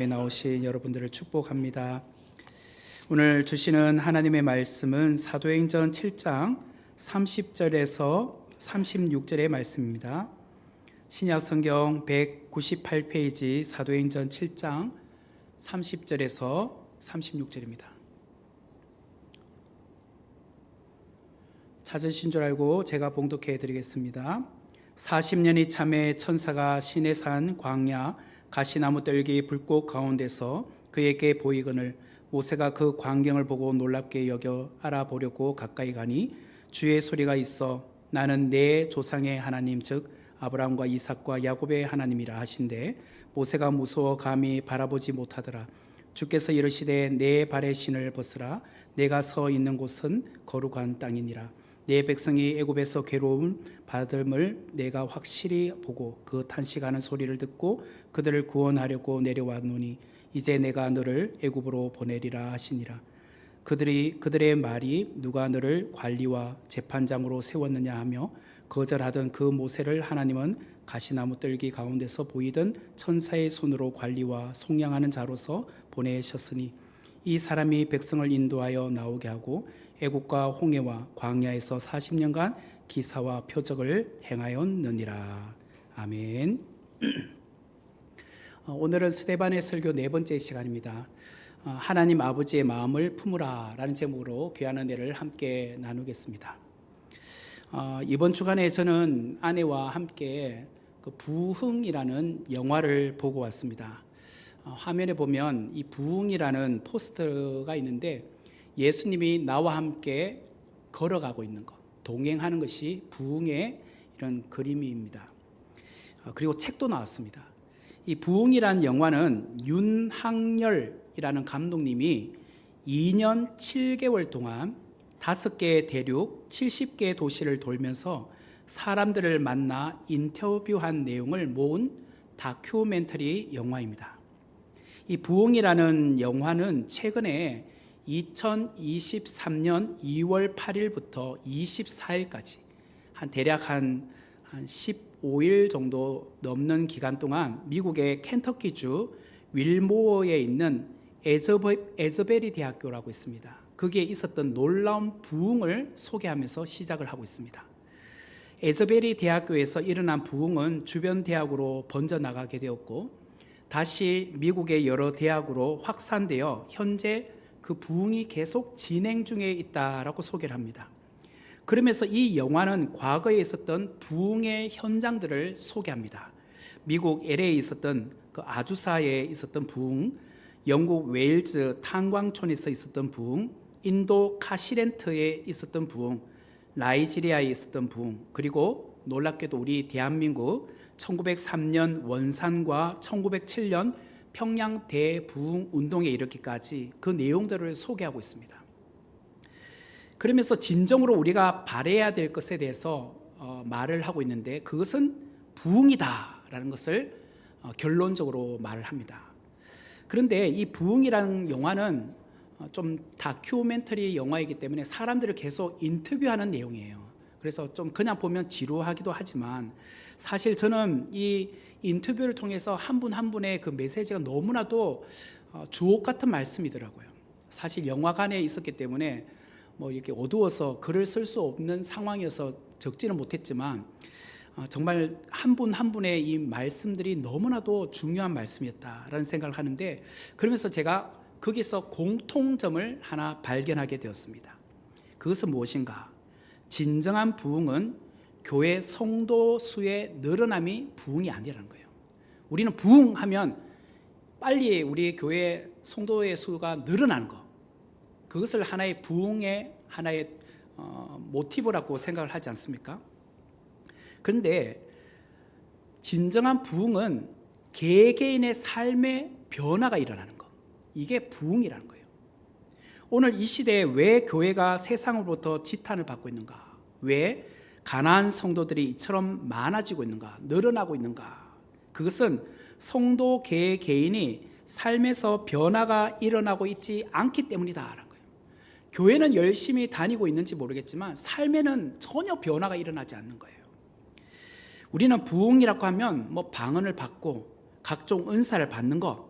나오신 여러분들을 축복합니다. 오늘 주시는 하나님의 말씀은 사도행전 7장 30절에서 36절의 말씀입니다. 신약성경 198페이지 사도행전 7장 30절에서 36절입니다. 찾으신 줄 알고 제가 봉독해 드리겠습니다. 40년이 참에 천사가 시내산 광야 가시나무 뜰기 불꽃 가운데서 그에게 보이거늘 모세가 그 광경을 보고 놀랍게 여겨 알아보려고 가까이 가니 주의 소리가 있어 나는 내 조상의 하나님 즉 아브라함과 이삭과 야곱의 하나님이라 하신대 모세가 무서워 감히 바라보지 못하더라. 주께서 이르시되 내 발의 신을 벗으라. 내가 서 있는 곳은 거룩한 땅이니라. 내 백성이 애굽에서 괴로움 받음을 내가 확실히 보고 그 탄식하는 소리를 듣고 그들을 구원하려고 내려왔노니 이제 내가 너를 애굽으로 보내리라 하시니라. 그들의 말이 누가 너를 관리와 재판장으로 세웠느냐 하며 거절하던 그 모세를 하나님은 가시나무 뜰기 가운데서 보이던 천사의 손으로 관리와 속량하는 자로서 보내셨으니 이 사람이 백성을 인도하여 나오게 하고 애국과 홍해와 광야에서 40년간 기사와 표적을 행하였느니라. 아멘. 오늘은 스데반의 설교 네 번째 시간입니다. 하나님 아버지의 마음을 품으라 라는 제목으로 귀한 은혜를 함께 나누겠습니다. 이번 주간에 저는 아내와 함께 그 부흥이라는 영화를 보고 왔습니다. 화면에 보면 이 부흥이라는 포스터가 있는데 예수님이 나와 함께 걸어가고 있는 것, 동행하는 것이 부흥의 이런 그림입니다. 그리고 책도 나왔습니다. 이 부흥이라는 영화는 윤학열이라는 감독님이 2년 7개월 동안 5개의 대륙 70개의 도시를 돌면서 사람들을 만나 인터뷰한 내용을 모은 다큐멘터리 영화입니다. 이 부흥이라는 영화는 최근에 2023년 2월 8일부터 24일까지 대략 한 15일 정도 넘는 기간 동안 미국의 켄터키주 윌모어에 있는 에즈베리 대학교라고 있습니다. 거기에 있었던 놀라운 부흥을 소개하면서 시작을 하고 있습니다. 에즈베리 대학교에서 일어난 부흥은 주변 대학으로 번져나가게 되었고 다시 미국의 여러 대학으로 확산되어 현재 그 부흥이 계속 진행 중에 있다라고 소개를 합니다. 그러면서 이 영화는 과거에 있었던 부흥의 현장들을 소개합니다. 미국 LA에 있었던 그 아주사에 있었던 부흥, 영국 웨일즈 탄광촌에서 있었던 부흥, 인도 카시렌트에 있었던 부흥, 나이지리아에 있었던 부흥, 그리고 놀랍게도 우리 대한민국 1903년 원산과 1907년 평양 대부흥 운동에 이르기까지 그 내용들을 소개하고 있습니다. 그러면서 진정으로 우리가 바라야 될 것에 대해서 말을 하고 있는데 그것은 부흥이다라는 것을 결론적으로 말을 합니다. 그런데 이 부흥이라는 영화는 좀 다큐멘터리 영화이기 때문에 사람들을 계속 인터뷰하는 내용이에요. 그래서 좀 그냥 보면 지루하기도 하지만 사실 저는 이 인터뷰를 통해서 한 분 한 분의 그 메시지가 너무나도 주옥 같은 말씀이더라고요. 사실 영화관에 있었기 때문에 뭐 이렇게 어두워서 글을 쓸 수 없는 상황이어서 적지는 못했지만 정말 한 분 한 분의 이 말씀들이 너무나도 중요한 말씀이었다라는 생각을 하는데 그러면서 제가 거기서 공통점을 하나 발견하게 되었습니다. 그것은 무엇인가? 진정한 부흥은 교회 성도 수의 늘어남이 부흥이 아니라는 거예요. 우리는 부흥하면 빨리 우리 교회 성도의 수가 늘어나는 것, 그것을 하나의 부흥의 하나의 모티브라고 생각을 하지 않습니까? 그런데 진정한 부흥은 개개인의 삶의 변화가 일어나는 것, 이게 부흥이라는 거예요. 오늘 이 시대에 왜 교회가 세상으로부터 지탄을 받고 있는가? 왜 가난한 성도들이 이처럼 많아지고 있는가? 늘어나고 있는가? 그것은 성도 개개인이 삶에서 변화가 일어나고 있지 않기 때문이다라는 거예요. 교회는 열심히 다니고 있는지 모르겠지만 삶에는 전혀 변화가 일어나지 않는 거예요. 우리는 부흥이라고 하면 뭐 방언을 받고 각종 은사를 받는 것,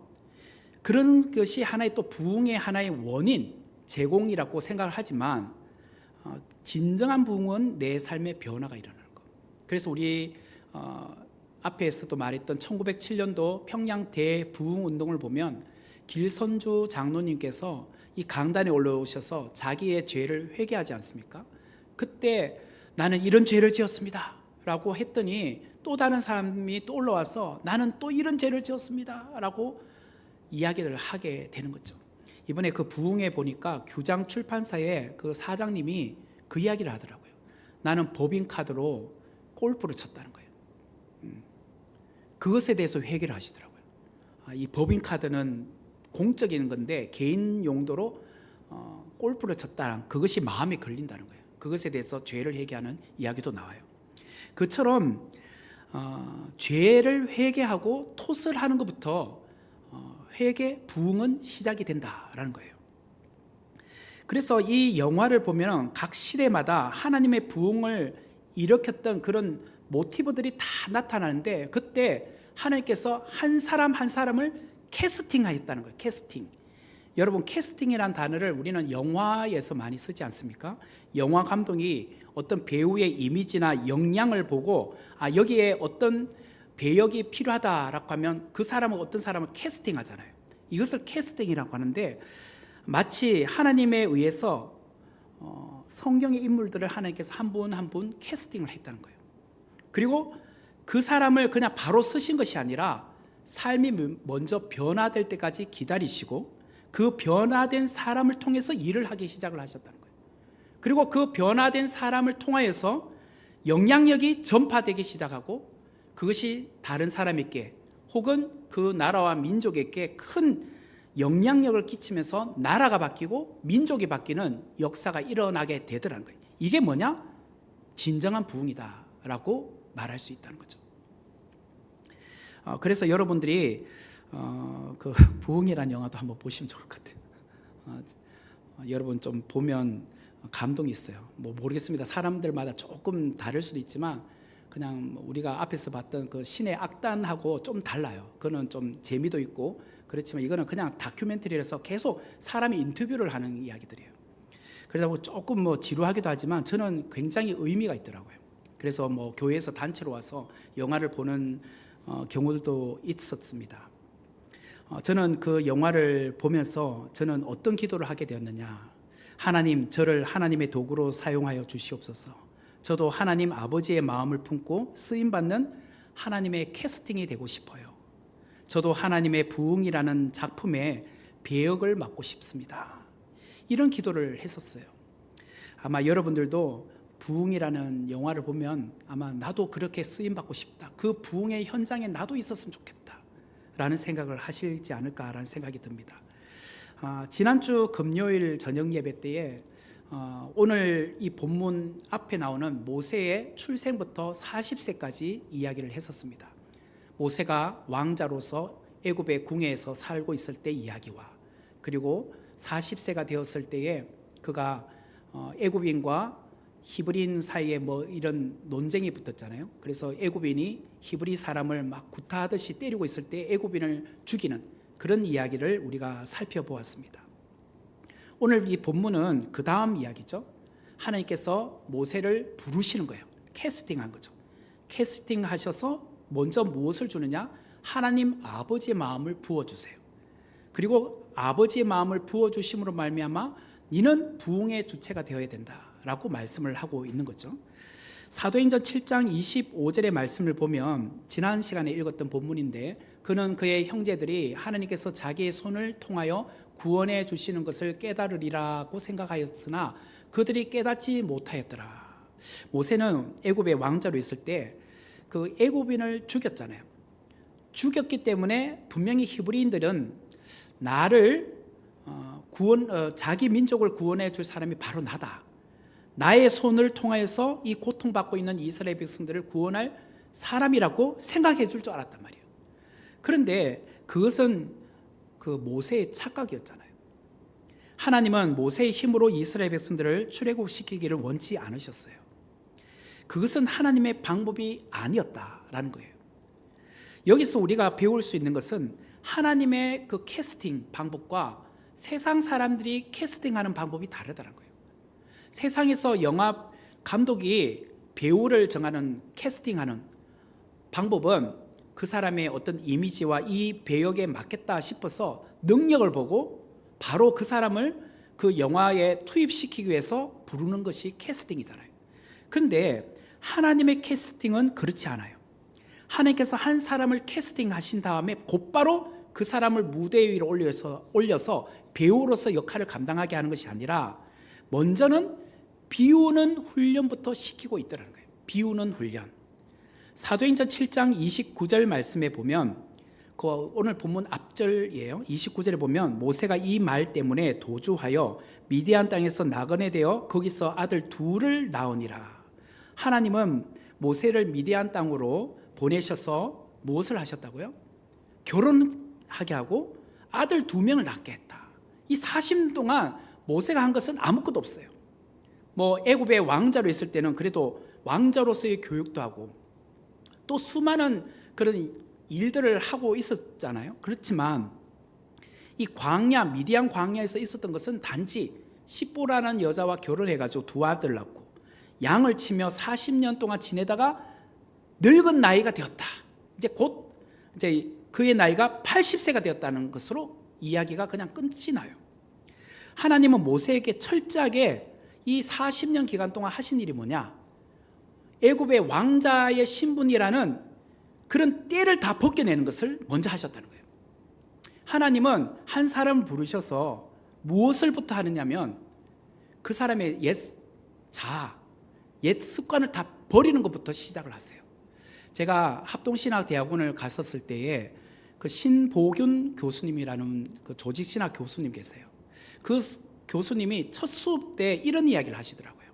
그런 것이 하나의 또 부흥의 하나의 원인, 제공이라고 생각을 하지만 진정한 부흥은 내 삶의 변화가 일어나는 것. 그래서 우리 앞에서도 말했던 1907년도 평양 대부흥 운동을 보면 길선주 장로님께서 이 강단에 올라오셔서 자기의 죄를 회개하지 않습니까? 그때 나는 이런 죄를 지었습니다 라고 했더니 또 다른 사람이 또 올라와서 나는 또 이런 죄를 지었습니다 라고 이야기를 하게 되는 거죠. 이번에 그 부흥에 보니까 규장 출판사의 그 사장님이 그 이야기를 하더라고요. 나는 법인카드로 골프를 쳤다는 거예요. 그것에 대해서 회개를 하시더라고요. 이 법인카드는 공적인 건데 개인 용도로 골프를 쳤다는 그것이 마음에 걸린다는 거예요. 그것에 대해서 죄를 회개하는 이야기도 나와요. 그처럼 죄를 회개하고 토스를 하는 것부터 회개, 부흥은 시작이 된다라는 거예요. 그래서 이 영화를 보면 각 시대마다 하나님의 부흥을 일으켰던 그런 모티브들이 다 나타나는데 그때 하나님께서 한 사람 한 사람을 캐스팅하였다는 거예요. 캐스팅. 여러분 캐스팅이라는 단어를 우리는 영화에서 많이 쓰지 않습니까? 영화 감독이 어떤 배우의 이미지나 역량을 보고 여기에 어떤 배역이 필요하다라고 하면 그 사람은 어떤 사람을 캐스팅하잖아요. 이것을 캐스팅이라고 하는데 마치 하나님에 의해서 성경의 인물들을 하나님께서 한 분 한 분 캐스팅을 했다는 거예요. 그리고 그 사람을 그냥 바로 쓰신 것이 아니라 삶이 먼저 변화될 때까지 기다리시고 그 변화된 사람을 통해서 일을 하기 시작을 하셨다는 거예요. 그리고 그 변화된 사람을 통하여서 영향력이 전파되기 시작하고 그것이 다른 사람에게 혹은 그 나라와 민족에게 큰 영향력을 끼치면서 나라가 바뀌고 민족이 바뀌는 역사가 일어나게 되더라는 거예요. 이게 뭐냐? 진정한 부흥이다라고 말할 수 있다는 거죠. 그래서 여러분들이 그 부흥이라는 영화도 한번 보시면 좋을 것 같아요. 여러분 좀 보면 감동이 있어요. 뭐 모르겠습니다. 사람들마다 조금 다를 수도 있지만 그냥 우리가 앞에서 봤던 그 신의 악단하고 좀 달라요. 그거는 좀 재미도 있고 그렇지만 이거는 그냥 다큐멘터리라서 계속 사람이 인터뷰를 하는 이야기들이에요. 그러다 보니 조금 뭐 지루하기도 하지만 저는 굉장히 의미가 있더라고요. 그래서 뭐 교회에서 단체로 와서 영화를 보는 경우도 있었습니다. 저는 그 영화를 보면서 저는 어떤 기도를 하게 되었느냐. 하나님, 저를 하나님의 도구로 사용하여 주시옵소서. 저도 하나님 아버지의 마음을 품고 쓰임받는 하나님의 캐스팅이 되고 싶어요. 저도 하나님의 부흥이라는 작품의 배역을 맡고 싶습니다. 이런 기도를 했었어요. 아마 여러분들도 부흥이라는 영화를 보면 아마 나도 그렇게 쓰임받고 싶다. 그 부흥의 현장에 나도 있었으면 좋겠다. 라는 생각을 하시지 않을까라는 생각이 듭니다. 지난주 금요일 저녁 예배 때에 오늘 이 본문 앞에 나오는 모세의 출생부터 40세까지 이야기를 했었습니다. 모세가 왕자로서 애굽의 궁에서 살고 있을 때 이야기와 그리고 40세가 되었을 때에 그가 애굽인과 히브리인 사이에 뭐 이런 논쟁이 붙었잖아요. 그래서 애굽인이 히브리 사람을 막 구타하듯이 때리고 있을 때 애굽인을 죽이는 그런 이야기를 우리가 살펴보았습니다. 오늘 이 본문은 그 다음 이야기죠. 하나님께서 모세를 부르시는 거예요. 캐스팅한 거죠. 캐스팅하셔서 먼저 무엇을 주느냐? 하나님 아버지의 마음을 부어주세요. 그리고 아버지의 마음을 부어주심으로 말미암아 너는 부흥의 주체가 되어야 된다라고 말씀을 하고 있는 거죠. 사도행전 7장 25절의 말씀을 보면 지난 시간에 읽었던 본문인데 그는 그의 형제들이 하나님께서 자기의 손을 통하여 구원해 주시는 것을 깨달으리라고 생각하였으나 그들이 깨닫지 못하였더라. 모세는 애굽의 왕자로 있을 때 그 애굽인을 죽였잖아요. 죽였기 때문에 분명히 히브리인들은 나를 자기 민족을 구원해 줄 사람이 바로 나다. 나의 손을 통해서 이 고통받고 있는 이스라엘 백성들을 구원할 사람이라고 생각해 줄 줄 알았단 말이에요. 그런데 그것은 그 모세의 착각이었잖아요. 하나님은 모세의 힘으로 이스라엘 백성들을 출애굽시키기를 원치 않으셨어요. 그것은 하나님의 방법이 아니었다라는 거예요. 여기서 우리가 배울 수 있는 것은 하나님의 그 캐스팅 방법과 세상 사람들이 캐스팅하는 방법이 다르다는 거예요. 세상에서 영화 감독이 배우를 정하는 캐스팅하는 방법은 그 사람의 어떤 이미지와 이 배역에 맞겠다 싶어서 능력을 보고 바로 그 사람을 그 영화에 투입시키기 위해서 부르는 것이 캐스팅이잖아요. 그런데 하나님의 캐스팅은 그렇지 않아요. 하나님께서 한 사람을 캐스팅하신 다음에 곧바로 그 사람을 무대 위로 올려서 배우로서 역할을 감당하게 하는 것이 아니라 먼저는 비우는 훈련부터 시키고 있다는 거예요. 비우는 훈련. 사도행전 7장 29절 말씀에 보면 그 오늘 본문 앞절이에요. 29절에 보면 모세가 이 말 때문에 도주하여 미디안 땅에서 나그네 되어 거기서 아들 둘을 낳으니라. 하나님은 모세를 미디안 땅으로 보내셔서 무엇을 하셨다고요? 결혼하게 하고 아들 2명을 낳게 했다. 이 40년 동안 모세가 한 것은 아무것도 없어요. 뭐 애굽의 왕자로 있을 때는 그래도 왕자로서의 교육도 하고 또 수많은 그런 일들을 하고 있었잖아요. 그렇지만 이 광야, 미디안 광야에서 있었던 것은 단지 십보라는 여자와 결혼해가지고 2 아들을 낳고 양을 치며 40년 동안 지내다가 늙은 나이가 되었다. 이제 곧 이제 그의 나이가 80세가 되었다는 것으로 이야기가 그냥 끝이 나요. 하나님은 모세에게 철저하게 이 40년 기간 동안 하신 일이 뭐냐? 애굽의 왕자의 신분이라는 그런 때를 다 벗겨내는 것을 먼저 하셨다는 거예요. 하나님은 한 사람을 부르셔서 무엇을부터 하느냐면 그 사람의 옛 습관을 다 버리는 것부터 시작을 하세요. 제가 합동신학대학원을 갔었을 때에 그 신보균 교수님이라는 그 조직신학 교수님 계세요. 그 교수님이 첫 수업 때 이런 이야기를 하시더라고요.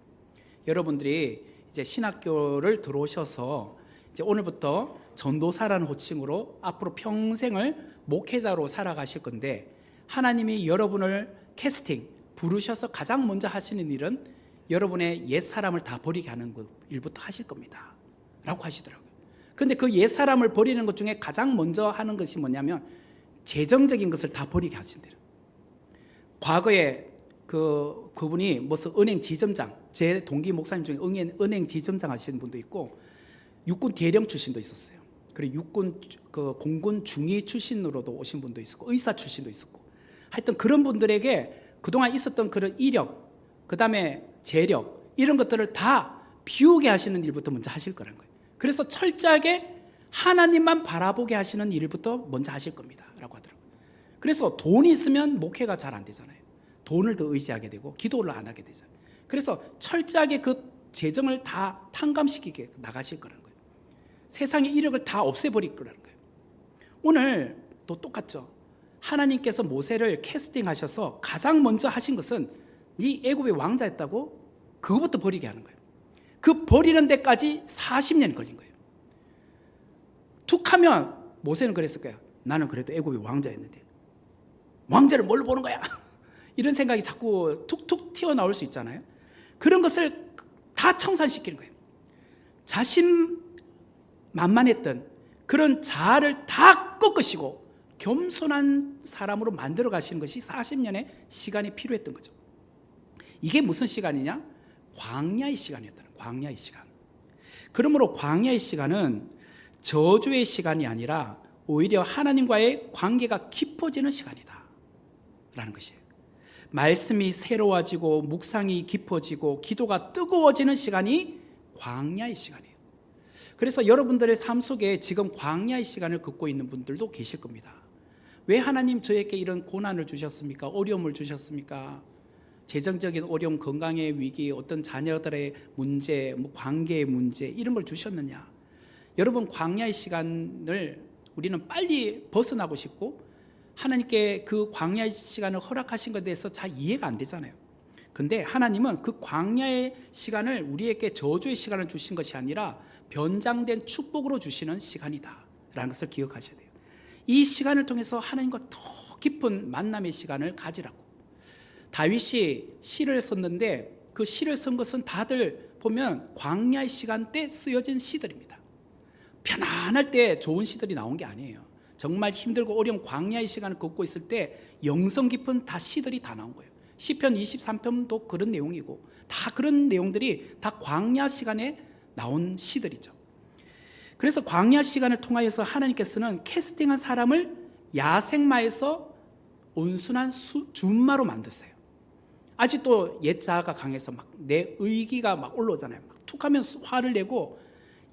여러분들이 이제 신학교를 들어오셔서 이제 오늘부터 전도사라는 호칭으로 앞으로 평생을 목회자로 살아가실 건데 하나님이 여러분을 캐스팅, 부르셔서 가장 먼저 하시는 일은 여러분의 옛사람을 다 버리게 하는 일부터 하실 겁니다 라고 하시더라고요. 그런데 그 옛사람을 버리는 것 중에 가장 먼저 하는 것이 뭐냐면 재정적인 것을 다 버리게 하신대요. 과거에 그분이 무슨 은행 지점장, 제 동기 목사님 중에 은행 지점장 하시는 분도 있고 육군 대령 출신도 있었어요. 그리고 육군 공군 중위 출신으로도 오신 분도 있었고 의사 출신도 있었고 하여튼 그런 분들에게 그동안 있었던 그런 이력, 그 다음에 재력 이런 것들을 다 비우게 하시는 일부터 먼저 하실 거라는 거예요. 그래서 철저하게 하나님만 바라보게 하시는 일부터 먼저 하실 겁니다 라고 하더라고요. 그래서 돈이 있으면 목회가 잘 안 되잖아요. 돈을 더 의지하게 되고 기도를 안 하게 되잖아요. 그래서 철저하게 그 재정을 다 탕감시키게 나가실 거라는 거예요. 세상의 이력을 다 없애버릴 거라는 거예요. 오늘 또 똑같죠. 하나님께서 모세를 캐스팅하셔서 가장 먼저 하신 것은 네 애굽의 왕자였다고 그거부터 버리게 하는 거예요. 그 버리는 데까지 40년 걸린 거예요. 툭하면 모세는 그랬을 거야. 나는 그래도 애굽의 왕자였는데 왕자를 뭘로 보는 거야? 이런 생각이 자꾸 툭툭 튀어나올 수 있잖아요. 그런 것을 다 청산시키는 거예요. 자신만만했던 그런 자아를 다 꺾으시고 겸손한 사람으로 만들어 가시는 것이 40년의 시간이 필요했던 거죠. 이게 무슨 시간이냐? 광야의 시간이었다는 거예요. 광야의 시간. 그러므로 광야의 시간은 저주의 시간이 아니라 오히려 하나님과의 관계가 깊어지는 시간이다 라는 것이에요. 말씀이 새로워지고 묵상이 깊어지고 기도가 뜨거워지는 시간이 광야의 시간이에요. 그래서 여러분들의 삶 속에 지금 광야의 시간을 겪고 있는 분들도 계실 겁니다. 왜 하나님 저에게 이런 고난을 주셨습니까? 어려움을 주셨습니까? 재정적인 어려움, 건강의 위기, 어떤 자녀들의 문제, 관계의 문제 이런 걸 주셨느냐? 여러분 광야의 시간을 우리는 빨리 벗어나고 싶고 하나님께 그 광야의 시간을 허락하신 것에 대해서 잘 이해가 안 되잖아요. 근데 하나님은 그 광야의 시간을 우리에게 저주의 시간을 주신 것이 아니라 변장된 축복으로 주시는 시간이다 라는 것을 기억하셔야 돼요. 이 시간을 통해서 하나님과 더 깊은 만남의 시간을 가지라고. 다윗이 시를 썼는데 그 시를 쓴 것은 다들 보면 광야의 시간 때 쓰여진 시들입니다. 편안할 때 좋은 시들이 나온 게 아니에요. 정말 힘들고 어려운 광야의 시간을 걷고 있을 때 영성 깊은 다 시들이 다 나온 거예요. 시편 23편도 그런 내용이고 다 그런 내용들이 다 광야 시간에 나온 시들이죠. 그래서 광야 시간을 통하여서 하나님께서는 캐스팅한 사람을 야생마에서 온순한 준마로 만드세요. 아직도 옛 자아가 강해서 막 내 의기가 막 올라오잖아요. 막 툭하면 화를 내고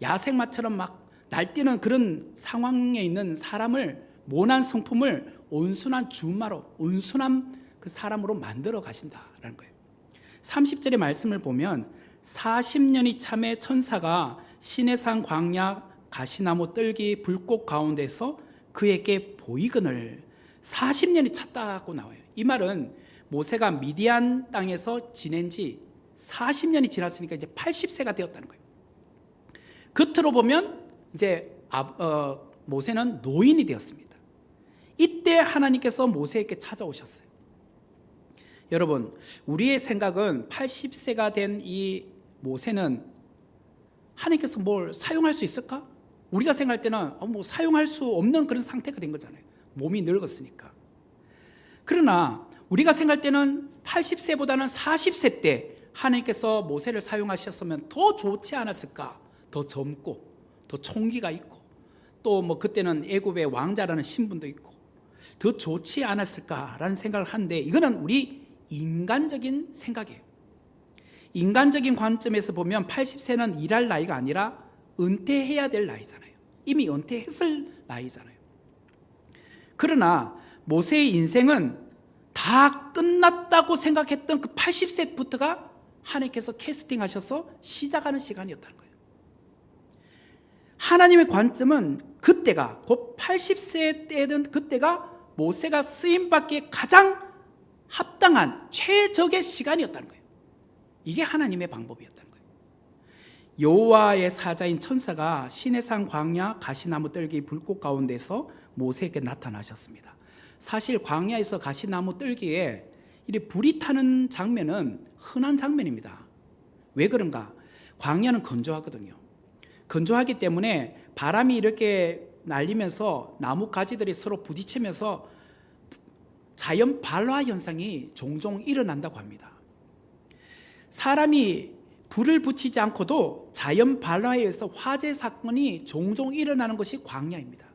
야생마처럼 막 날뛰는 그런 상황에 있는 사람을, 모난 성품을 온순한 준마로, 온순한 그 사람으로 만들어 가신다라는 거예요. 30절의 말씀을 보면 40년이 참에 천사가 시내산 광야 가시나무 뜰기 불꽃 가운데서 그에게 보이거늘 40년이 찼다고 나와요. 이 말은 모세가 미디안 땅에서 지낸 지 40년이 지났으니까 이제 80세가 되었다는 거예요. 겉으로 보면 이제 모세는 노인이 되었습니다. 이때 하나님께서 모세에게 찾아오셨어요. 여러분, 우리의 생각은 80세가 된 이 모세는 하나님께서 뭘 사용할 수 있을까? 우리가 생각할 때는 뭐 사용할 수 없는 그런 상태가 된 거잖아요. 몸이 늙었으니까. 그러나 우리가 생각할 때는 80세보다는 40세 때 하나님께서 모세를 사용하셨으면 더 좋지 않았을까? 더 젊고 더 총기가 있고 또 뭐 그때는 애굽의 왕자라는 신분도 있고 더 좋지 않았을까라는 생각을 하는데, 이거는 우리 인간적인 생각이에요. 인간적인 관점에서 보면 80세는 일할 나이가 아니라 은퇴해야 될 나이잖아요. 이미 은퇴했을 나이잖아요. 그러나 모세의 인생은 다 끝났다고 생각했던 그 80세부터가 하나님께서 캐스팅하셔서 시작하는 시간이었다는 거예요. 하나님의 관점은 그때가, 곧 80세 때든 그때가 모세가 쓰임받기에 가장 합당한 최적의 시간이었다는 거예요. 이게 하나님의 방법이었다는 거예요. 여호와의 사자인 천사가 시내산 광야 가시나무 뜰기 불꽃 가운데서 모세에게 나타나셨습니다. 사실 광야에서 가시나무 뜰기에 이 불이 타는 장면은 흔한 장면입니다. 왜 그런가? 광야는 건조하거든요. 건조하기 때문에 바람이 이렇게 날리면서 나무 가지들이 서로 부딪히면서 자연 발화 현상이 종종 일어난다고 합니다. 사람이 불을 붙이지 않고도 자연 발화에 의해서 화재 사건이 종종 일어나는 것이 광야입니다.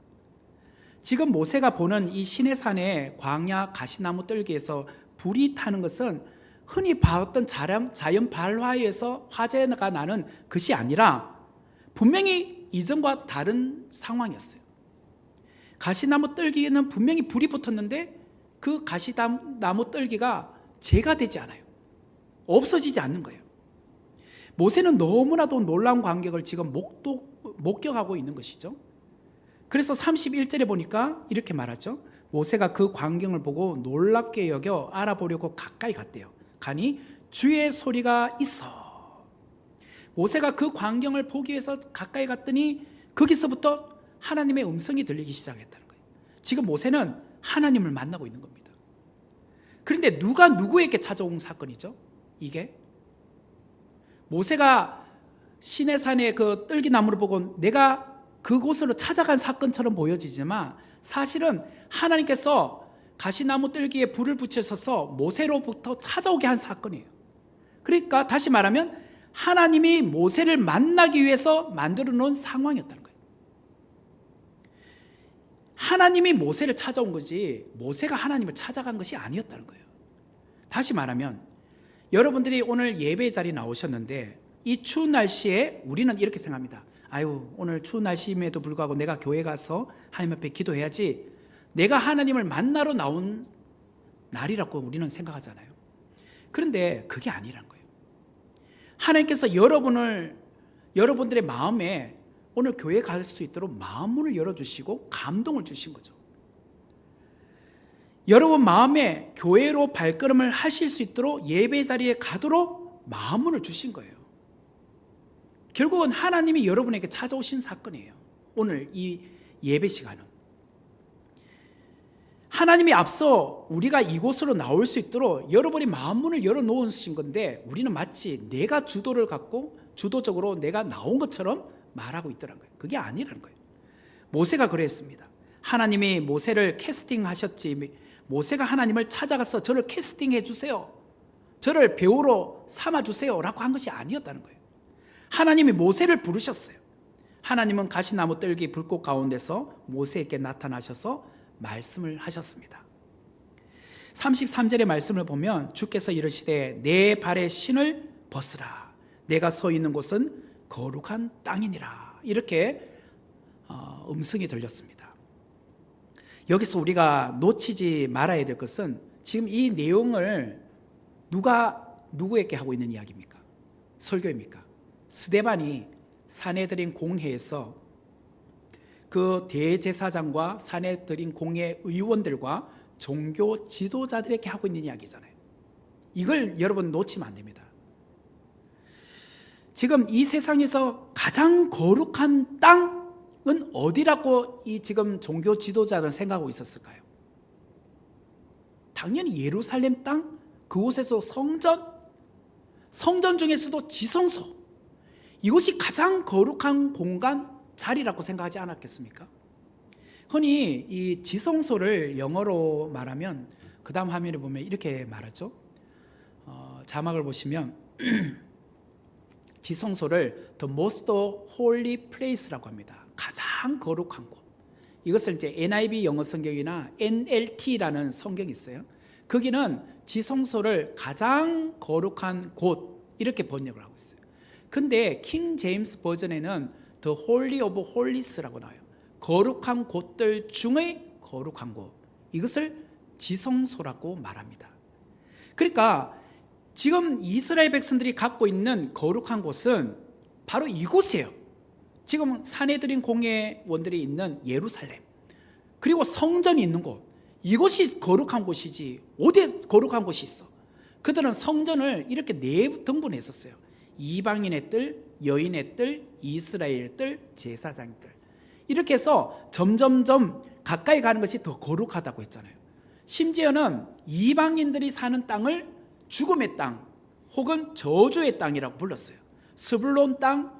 지금 모세가 보는 이 시내산의 광야 가시나무 뜰기에서 불이 타는 것은 흔히 봤던 자연 발화에 의해서 화재가 나는 것이 아니라 분명히 이전과 다른 상황이었어요. 가시나무 뜰기에는 분명히 불이 붙었는데 그 가시나무 뜰기가 재가 되지 않아요. 없어지지 않는 거예요. 모세는 너무나도 놀라운 광경을 지금 목격하고 있는 것이죠. 그래서 31절에 보니까 이렇게 말하죠. 모세가 그 광경을 보고 놀랍게 여겨 알아보려고 가까이 갔대요. 가니 주의 소리가 있어. 모세가 그 광경을 보기 위해서 가까이 갔더니 거기서부터 하나님의 음성이 들리기 시작했다는 거예요. 지금 모세는 하나님을 만나고 있는 겁니다. 그런데 누가 누구에게 찾아온 사건이죠? 이게 모세가 시내산의 그 뜰기나무를 보고 내가 그곳으로 찾아간 사건처럼 보여지지만 사실은 하나님께서 가시나무 뜰기에 불을 붙여서 모세로부터 찾아오게 한 사건이에요. 그러니까 다시 말하면 하나님이 모세를 만나기 위해서 만들어 놓은 상황이었다는 거예요. 하나님이 모세를 찾아온 거지 모세가 하나님을 찾아간 것이 아니었다는 거예요. 다시 말하면 여러분들이 오늘 예배 자리에 나오셨는데 이 추운 날씨에 우리는 이렇게 생각합니다. 아유, 오늘 추운 날씨임에도 불구하고 내가 교회 가서 하나님 앞에 기도해야지, 내가 하나님을 만나러 나온 날이라고 우리는 생각하잖아요. 그런데 그게 아니란 거예요. 하나님께서 여러분들의 마음에 오늘 교회 갈 수 있도록 마음문을 열어주시고 감동을 주신 거죠. 여러분 마음에 교회로 발걸음을 하실 수 있도록 예배 자리에 가도록 마음문을 주신 거예요. 결국은 하나님이 여러분에게 찾아오신 사건이에요. 오늘 이 예배 시간은 하나님이 앞서 우리가 이곳으로 나올 수 있도록 여러분이 마음문을 열어놓으신 건데 우리는 마치 내가 주도를 갖고 주도적으로 내가 나온 것처럼 말하고 있더란 거예요. 그게 아니라는 거예요. 모세가 그랬습니다. 하나님이 모세를 캐스팅하셨지 모세가 하나님을 찾아가서 저를 캐스팅해 주세요, 저를 배우로 삼아주세요 라고 한 것이 아니었다는 거예요. 하나님이 모세를 부르셨어요. 하나님은 가시나무 뜰기 불꽃 가운데서 모세에게 나타나셔서 말씀을 하셨습니다. 33절의 말씀을 보면 주께서 이르시되 내 발의 신을 벗으라, 내가 서 있는 곳은 거룩한 땅이니라, 이렇게 음성이 들렸습니다. 여기서 우리가 놓치지 말아야 될 것은 지금 이 내용을 누구에게 하고 있는 이야기입니까? 설교입니까? 스데반이 사내들인 공회에서 그 대제사장과 사내들인 공회 의원들과 종교 지도자들에게 하고 있는 이야기잖아요. 이걸 여러분 놓치면 안 됩니다. 지금 이 세상에서 가장 거룩한 땅은 어디라고 이 지금 종교 지도자들은 생각하고 있었을까요? 당연히 예루살렘 땅, 그곳에서 성전 중에서도 지성소, 이곳이 가장 거룩한 공간, 자리라고 생각하지 않았겠습니까? 흔히 이 지성소를 영어로 말하면 그 다음 화면을 보면 이렇게 말하죠. 자막을 보시면 지성소를 The Most Holy Place라고 합니다. 가장 거룩한 곳. 이것을 이제 NIV 영어 성경이나 NLT라는 성경이 있어요. 거기는 지성소를 가장 거룩한 곳 이렇게 번역을 하고 있어요. 근데 킹 제임스 버전에는 The Holy of Holies라고 나와요. 거룩한 곳들 중의 거룩한 곳, 이것을 지성소라고 말합니다. 그러니까 지금 이스라엘 백성들이 갖고 있는 거룩한 곳은 바로 이곳이에요. 지금 사내들인 공회원들이 있는 예루살렘, 그리고 성전이 있는 곳, 이곳이 거룩한 곳이지 어디에 거룩한 곳이 있어? 그들은 성전을 이렇게 네 등분했었어요. 이방인의 뜰, 여인의 뜰, 이스라엘 뜰, 제사장의 뜰, 이렇게 해서 점점점 가까이 가는 것이 더 거룩하다고 했잖아요. 심지어는 이방인들이 사는 땅을 죽음의 땅 혹은 저주의 땅이라고 불렀어요. 스불론 땅,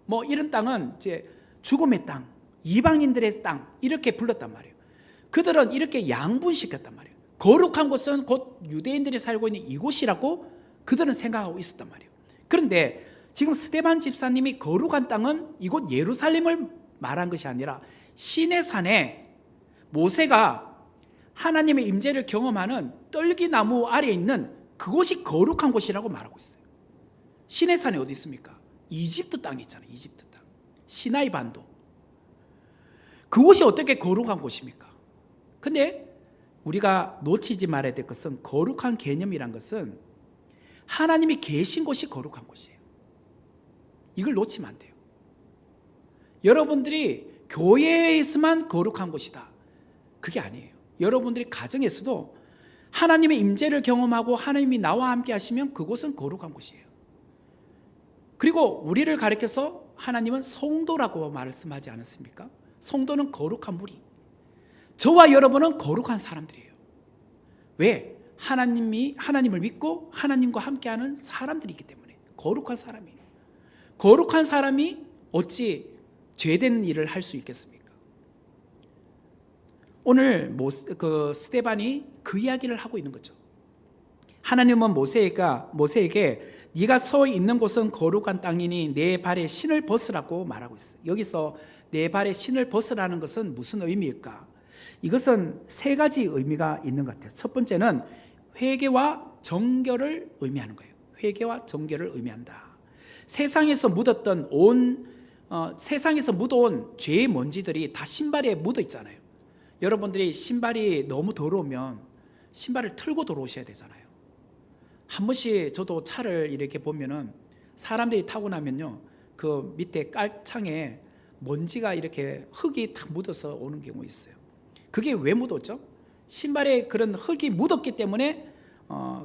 뭐 이런 땅은 이제 죽음의 땅, 이방인들의 땅 이렇게 불렀단 말이에요. 그들은 이렇게 양분시켰단 말이에요. 거룩한 곳은 곧 유대인들이 살고 있는 이곳이라고 그들은 생각하고 있었단 말이에요. 그런데 지금 스데반 집사님이 거룩한 땅은 이곳 예루살렘을 말한 것이 아니라 시내산에 모세가 하나님의 임재를 경험하는 떨기나무 아래에 있는 그곳이 거룩한 곳이라고 말하고 있어요. 시내산에 어디 있습니까? 이집트 땅이 있잖아요. 이집트 땅, 시나이 반도. 그곳이 어떻게 거룩한 곳입니까? 근데 우리가 놓치지 말아야 될 것은 거룩한 개념이란 것은 하나님이 계신 곳이 거룩한 곳이에요. 이걸 놓치면 안 돼요. 여러분들이 교회에서만 거룩한 곳이다, 그게 아니에요. 여러분들이 가정에서도 하나님의 임재를 경험하고 하나님이 나와 함께 하시면 그곳은 거룩한 곳이에요. 그리고 우리를 가리켜서 하나님은 성도라고 말씀하지 않았습니까? 성도는 거룩한 무리. 저와 여러분은 거룩한 사람들이에요. 왜? 하나님을 믿고 하나님과 함께하는 사람들이기 때문에 거룩한 사람이에요. 거룩한 사람이 어찌 죄된 일을 할 수 있겠습니까? 오늘 스데반이 그 이야기를 하고 있는 거죠. 하나님은 모세에게 네가 서 있는 곳은 거룩한 땅이니 내 발에 신을 벗으라고 말하고 있어요. 여기서 내 발에 신을 벗으라는 것은 무슨 의미일까? 이것은 세 가지 의미가 있는 것 같아요. 첫 번째는 회개와 정결을 의미하는 거예요. 회개와 정결을 의미한다. 세상에서 묻어온 죄의 먼지들이 다 신발에 묻어 있잖아요. 여러분들이 신발이 너무 더러우면 신발을 털고 들어오셔야 되잖아요. 한 번씩 저도 차를 이렇게 보면은 사람들이 타고 나면요, 그 밑에 깔창에 먼지가 이렇게 흙이 다 묻어서 오는 경우 있어요. 그게 왜 묻었죠? 신발에 그런 흙이 묻었기 때문에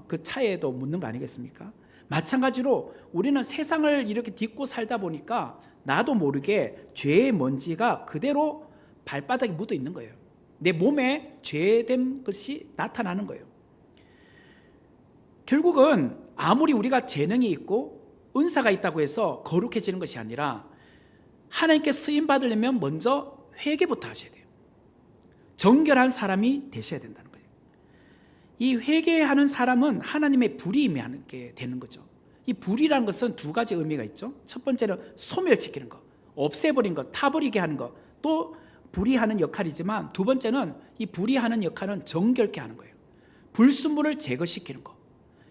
그 차에도 묻는 거 아니겠습니까? 마찬가지로 우리는 세상을 이렇게 딛고 살다 보니까 나도 모르게 죄의 먼지가 그대로 발바닥에 묻어 있는 거예요. 내 몸에 죄된 것이 나타나는 거예요. 결국은 아무리 우리가 재능이 있고 은사가 있다고 해서 거룩해지는 것이 아니라 하나님께 쓰임 받으려면 먼저 회개부터 하셔야 돼요. 정결한 사람이 되셔야 된다는 거예요. 이 회개하는 사람은 하나님의 불이 임하게 되는 거죠. 이 불이라는 것은 두 가지 의미가 있죠. 첫 번째는 소멸시키는 것, 없애버린 것, 타버리게 하는 것, 또 불이 하는 역할이지만 두 번째는 이 불이 하는 역할은 정결케 하는 거예요. 불순물을 제거시키는 것.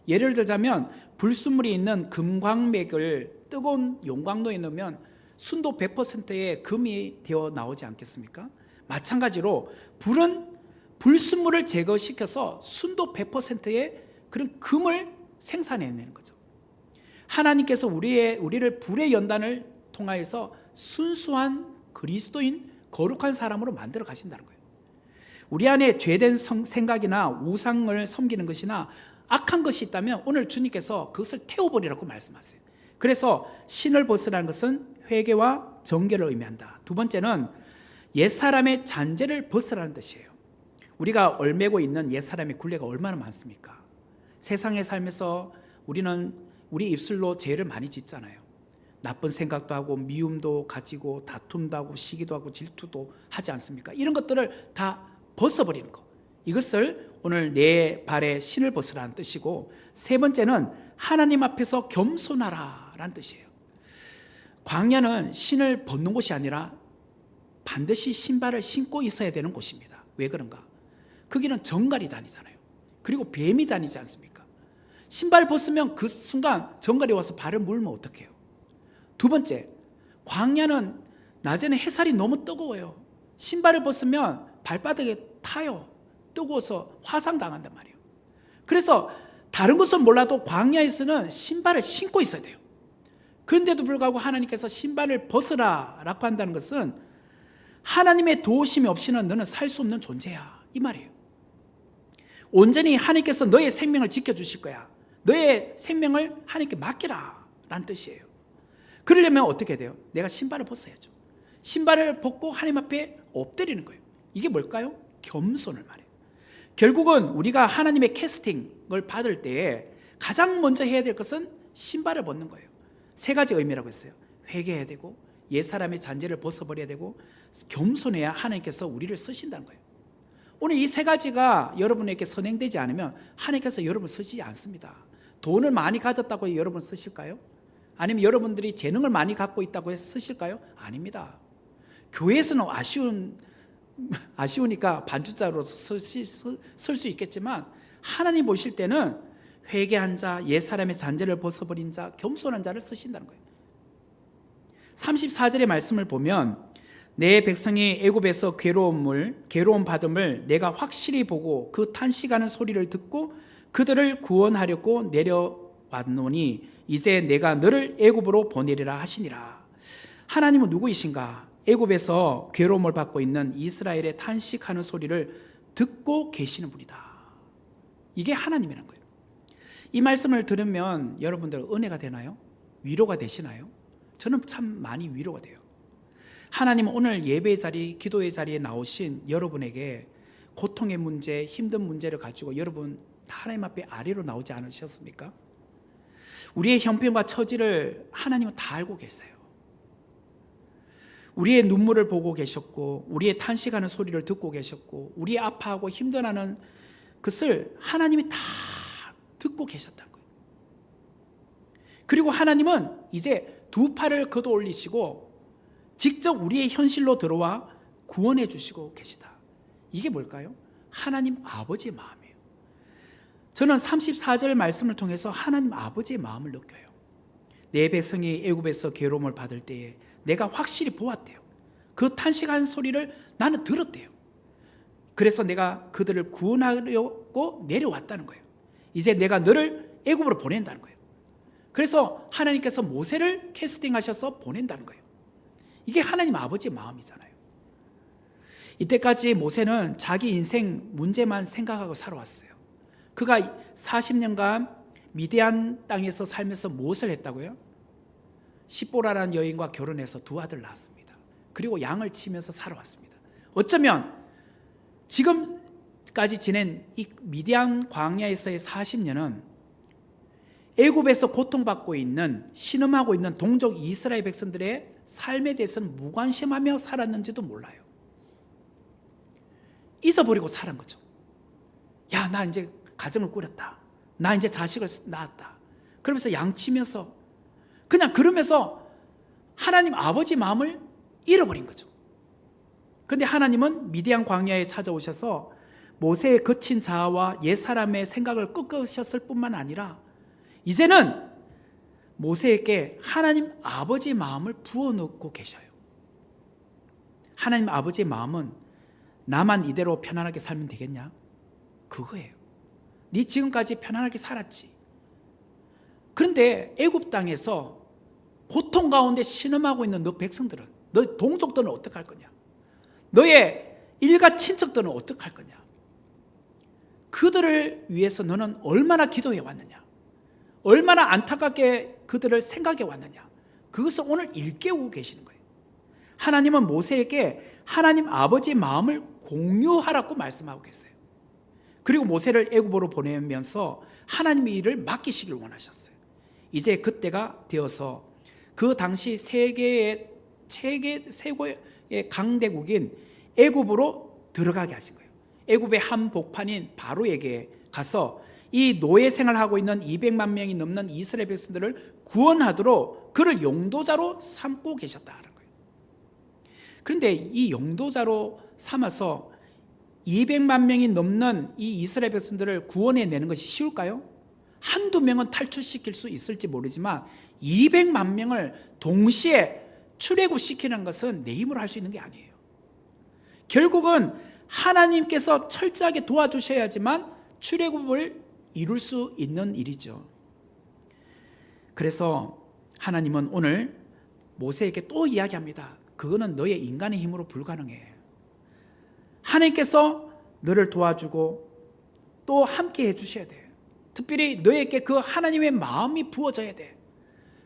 예를 들자면 불순물이 있는 금광맥을 뜨거운 용광로에 넣으면 순도 100%의 금이 되어 나오지 않겠습니까? 마찬가지로 불은 불순물을 제거시켜서 순도 100%의 그런 금을 생산해내는 거죠. 하나님께서 우리를 불의 연단을 통하여서 순수한 그리스도인 거룩한 사람으로 만들어 가신다는 거예요. 우리 안에 죄된 생각이나 우상을 섬기는 것이나 악한 것이 있다면 오늘 주님께서 그것을 태워버리라고 말씀하세요. 그래서 신을 벗으라는 것은 회개와 정결을 의미한다. 두 번째는 옛사람의 잔재를 벗으라는 뜻이에요. 우리가 얼매고 있는 옛사람의 굴레가 얼마나 많습니까? 세상에 살면서 우리는 우리 입술로 죄를 많이 짓잖아요. 나쁜 생각도 하고 미움도 가지고 다툼도 하고 시기도 하고 질투도 하지 않습니까? 이런 것들을 다 벗어버리는 것. 이것을 오늘 내 발에 신을 벗으라는 뜻이고, 세 번째는 하나님 앞에서 겸손하라 라는 뜻이에요. 광야는 신을 벗는 곳이 아니라 반드시 신발을 신고 있어야 되는 곳입니다. 왜 그런가? 거기는 정갈이 다니잖아요. 그리고 뱀이 다니지 않습니까? 신발 벗으면 그 순간 정갈이 와서 발을 물면 어떡해요? 두 번째, 광야는 낮에는 햇살이 너무 뜨거워요. 신발을 벗으면 발바닥에 타요. 뜨거워서 화상당한단 말이에요. 그래서 다른 것은 몰라도 광야에서는 신발을 신고 있어야 돼요. 그런데도 불구하고 하나님께서 신발을 벗으라 라고 한다는 것은 하나님의 도우심이 없이는 너는 살 수 없는 존재야, 이 말이에요. 온전히 하나님께서 너의 생명을 지켜주실 거야. 너의 생명을 하나님께 맡기라 라는 뜻이에요. 그러려면 어떻게 돼요? 내가 신발을 벗어야죠. 신발을 벗고 하나님 앞에 엎드리는 거예요. 이게 뭘까요? 겸손을 말해요. 결국은 우리가 하나님의 캐스팅을 받을 때에 가장 먼저 해야 될 것은 신발을 벗는 거예요. 세 가지 의미라고 했어요. 회개해야 되고, 옛사람의 잔재를 벗어버려야 되고, 겸손해야 하나님께서 우리를 쓰신다는 거예요. 오늘 이 세 가지가 여러분에게 선행되지 않으면 하나님께서 여러분을 쓰시지 않습니다. 돈을 많이 가졌다고 여러분 쓰실까요? 아니면 여러분들이 재능을 많이 갖고 있다고 해서 쓰실까요? 아닙니다. 교회에서는 아쉬우니까 반주자로서 쓸 수 있겠지만 하나님 보실 때는 회개한 자, 옛사람의 잔재를 벗어버린 자, 겸손한 자를 쓰신다는 거예요. 34절의 말씀을 보면 내 백성이 애굽에서 괴로움 받음을 내가 확실히 보고 그 탄식하는 소리를 듣고 그들을 구원하려고 내려왔노니 이제 내가 너를 애굽으로 보내리라 하시니라. 하나님은 누구이신가? 애굽에서 괴로움을 받고 있는 이스라엘의 탄식하는 소리를 듣고 계시는 분이다. 이게 하나님이라는 거예요. 이 말씀을 들으면 여러분들 은혜가 되나요? 위로가 되시나요? 저는 참 많이 위로가 돼요. 하나님은 오늘 예배의 자리, 기도의 자리에 나오신 여러분에게 고통의 문제, 힘든 문제를 가지고 여러분 다 하나님 앞에 아래로 나오지 않으셨습니까? 우리의 형편과 처지를 하나님은 다 알고 계세요. 우리의 눈물을 보고 계셨고, 우리의 탄식하는 소리를 듣고 계셨고, 우리의 아파하고 힘들어하는 것을 하나님이 다 듣고 계셨다는 거예요. 그리고 하나님은 이제 두 팔을 걷어 올리시고 직접 우리의 현실로 들어와 구원해 주시고 계시다. 이게 뭘까요? 하나님 아버지의 마음이에요. 저는 34절 말씀을 통해서 하나님 아버지의 마음을 느껴요. 내 백성이 애굽에서 괴로움을 받을 때에 내가 확실히 보았대요. 그 탄식하는 소리를 나는 들었대요. 그래서 내가 그들을 구원하려고 내려왔다는 거예요. 이제 내가 너를 애굽으로 보낸다는 거예요. 그래서 하나님께서 모세를 캐스팅하셔서 보낸다는 거예요. 이게 하나님 아버지의 마음이잖아요. 이때까지 모세는 자기 인생 문제만 생각하고 살아왔어요. 그가 40년간 미디안 땅에서 살면서 무엇을 했다고요? 시보라라는 여인과 결혼해서 두 아들 낳았습니다. 그리고 양을 치면서 살아왔습니다. 어쩌면 지금까지 지낸 이 미디안 광야에서의 40년은 애굽에서 고통받고 있는, 신음하고 있는 동족 이스라엘 백성들의 삶에 대해서는 무관심하며 살았는지도 몰라요. 잊어버리고 살은 거죠. 야, 나 이제 가정을 꾸렸다. 나 이제 자식을 낳았다. 그러면서 양치면서 그냥 그러면서 하나님 아버지 마음을 잃어버린 거죠. 그런데 하나님은 미디안 광야에 찾아오셔서 모세의 거친 자아와 옛사람의 생각을 꺾으셨을 뿐만 아니라 이제는 모세에게 하나님 아버지 마음을 부어넣고 계셔요. 하나님 아버지의 마음은 나만 이대로 편안하게 살면 되겠냐? 그거예요. 네 지금까지 편안하게 살았지. 그런데 애굽 땅에서 고통 가운데 신음하고 있는 너 백성들은, 너 동족들은 어떡할 거냐? 너의 일가 친척들은 어떡할 거냐? 그들을 위해서 너는 얼마나 기도해 왔느냐? 얼마나 안타깝게 그들을 생각해 왔느냐? 그것을 오늘 일깨우고 계시는 거예요. 하나님은 모세에게 하나님 아버지의 마음을 공유하라고 말씀하고 계세요. 그리고 모세를 애굽으로 보내면서 하나님의 일을 맡기시길 원하셨어요. 이제 그때가 되어서 그 당시 세계의 최고의 강대국인 애굽으로 들어가게 하신 거예요. 애굽의 한복판인 바로에게 가서 이 노예 생활하고 있는 200만 명이 넘는 이스라엘 백성들을 구원하도록 그를 용도자로 삼고 계셨다는 거예요. 그런데 이 용도자로 삼아서 200만 명이 넘는 이 이스라엘 백성들을 구원해내는 것이 쉬울까요? 한두 명은 탈출시킬 수 있을지 모르지만 200만 명을 동시에 출애굽시키는 것은 내 힘으로 할 수 있는 게 아니에요. 결국은 하나님께서 철저하게 도와주셔야지만 출애굽을 이룰 수 있는 일이죠. 그래서 하나님은 오늘 모세에게 또 이야기합니다. 그거는 너의 인간의 힘으로 불가능해. 하나님께서 너를 도와주고 또 함께 해주셔야 돼. 특별히 너에게 그 하나님의 마음이 부어져야 돼.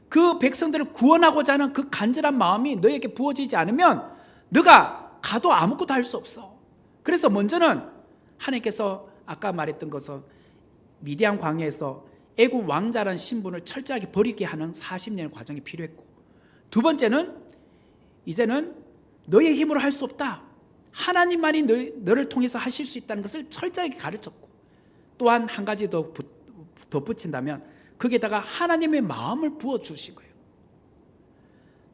그 백성들을 구원하고자 하는 그 간절한 마음이 너에게 부어지지 않으면 너가 가도 아무것도 할 수 없어. 그래서 먼저는 하나님께서 아까 말했던 것은 미디안 광야에서 애굽 왕자라는 신분을 철저하게 버리게 하는 40년의 과정이 필요했고, 두 번째는 이제는 너의 힘으로 할 수 없다. 하나님만이 너를 통해서 하실 수 있다는 것을 철저하게 가르쳤고, 또한 한 가지 더 덧붙인다면 거기에다가 하나님의 마음을 부어주신 거예요.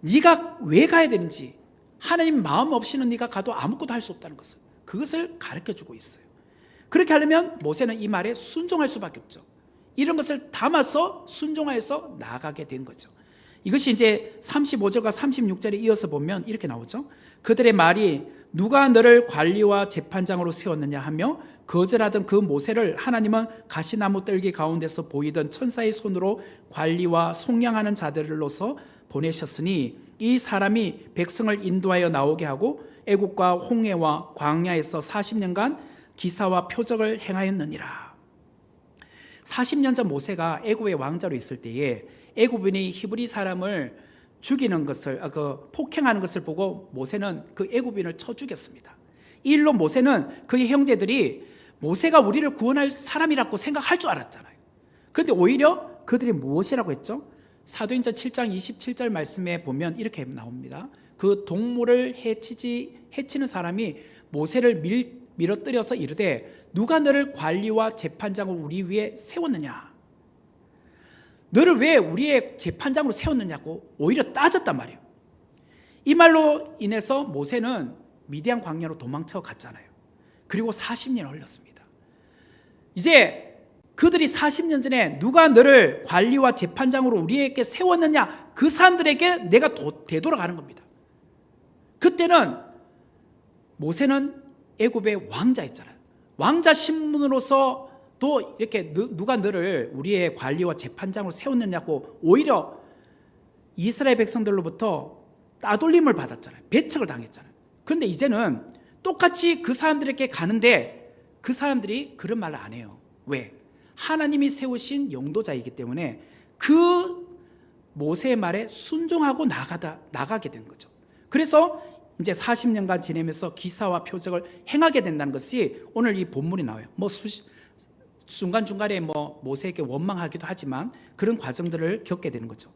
네가 왜 가야 되는지, 하나님 마음 없이는 네가 가도 아무것도 할 수 없다는 것을, 그것을 가르쳐주고 있어요. 그렇게 하려면 모세는 이 말에 순종할 수밖에 없죠. 이런 것을 담아서 순종하여서 나아가게 된 거죠. 이것이 이제 35절과 36절에 이어서 보면 이렇게 나오죠. 그들의 말이 누가 너를 관리와 재판장으로 세웠느냐 하며 거절하던 그 모세를 하나님은 가시나무 뜰기 가운데서 보이던 천사의 손으로 관리와 속량하는 자들로서 보내셨으니 이 사람이 백성을 인도하여 나오게 하고 애국과 홍해와 광야에서 40년간 기사와 표적을 행하였느니라. 40년 전 모세가 애굽의 왕자로 있을 때에 애굽인이 히브리 사람을 죽이는 것을, 폭행하는 것을 보고 모세는 그 애굽인을 쳐 죽였습니다. 이 일로 모세는 그의 형제들이 모세가 우리를 구원할 사람이라고 생각할 줄 알았잖아요. 그런데 오히려 그들이 무엇이라고 했죠? 사도행전 7장 27절 말씀에 보면 이렇게 나옵니다. 그 동물을 해치는 사람이 모세를 밀어뜨려서 이르되 누가 너를 관리와 재판장으로 우리 위에 세웠느냐? 너를 왜 우리의 재판장으로 세웠느냐고 오히려 따졌단 말이에요. 이 말로 인해서 모세는 미디안 광야로 도망쳐 갔잖아요. 그리고 40년이 흘렀습니다. 이제 그들이 40년 전에 누가 너를 관리와 재판장으로 우리에게 세웠느냐, 그 사람들에게 내가 되돌아가는 겁니다. 그때는 모세는 애굽의 왕자였잖아요. 왕자 신분으로서 또 이렇게 누가 너를 우리의 관리와 재판장으로 세웠느냐고 오히려 이스라엘 백성들로부터 따돌림을 받았잖아요. 배척을 당했잖아요. 그런데 이제는 똑같이 그 사람들에게 가는데 그 사람들이 그런 말을 안 해요. 왜? 하나님이 세우신 용도자이기 때문에 그 모세의 말에 순종하고 나가게 된 거죠. 그래서 이제 40년간 지내면서 기사와 표적을 행하게 된다는 것이 오늘 이 본문이 나와요. 중간중간에 모세에게 원망하기도 하지만 그런 과정들을 겪게 되는 거죠.